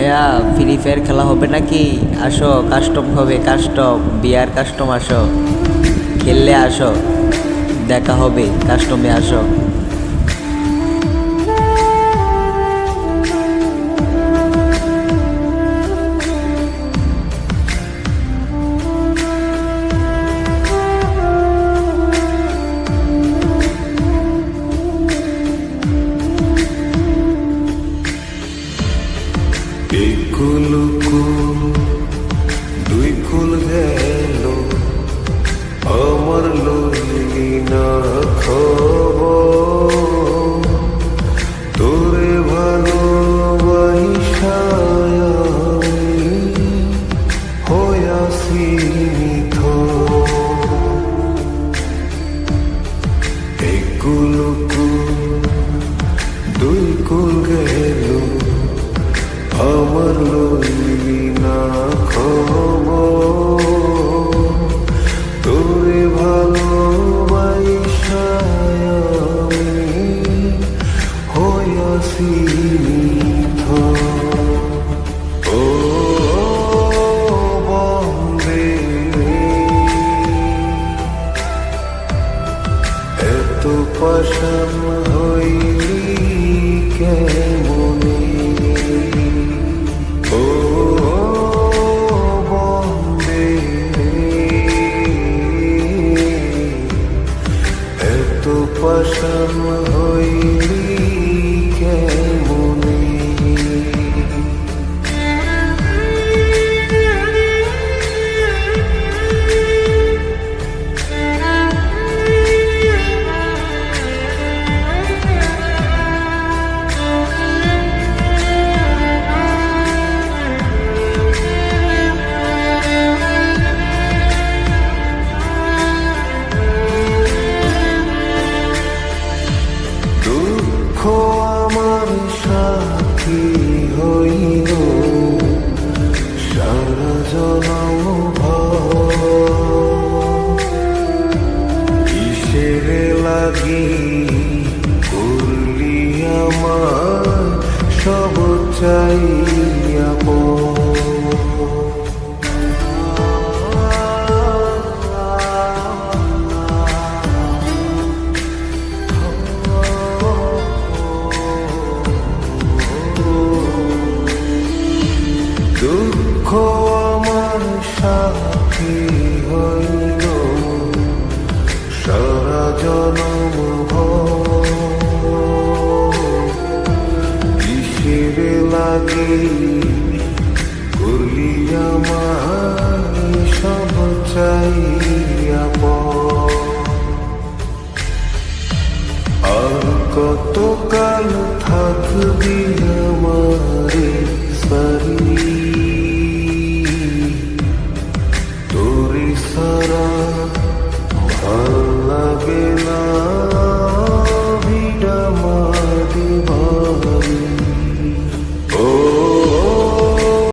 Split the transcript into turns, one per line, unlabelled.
ভাইয়া free fire খেলা হবে নাকি? আসো, কাস্টম হবে, কাস্টম বিয়ার কাস্টম, আসো খেললে আসো, দেখা হবে কাস্টমে, আসো।
দুই কুল গেল আমার লইলি না খবর, তোরে ভালোবাসা আমি হইয়াছি নিথর। এই কুল দুই কুল গেল আমার লইলি না খবর, তোরে ভালোবাসা আমি হইয়াছি নিথর। ও বন্দে এত পাষাণ হইলি কেমনে, ও বন্দে এত পাষাণ হইলি কেমনে। দুঃখ আমার সাথী হইল সারা জনম ভর, কিসের লাগি করলি আমার সব চাইয়া দুঃখ আমার সাথী হইল সারা জনম ভর, কিসের লাগে করলি আমার সব চাইয়া পর। আর কতকাল থাকবি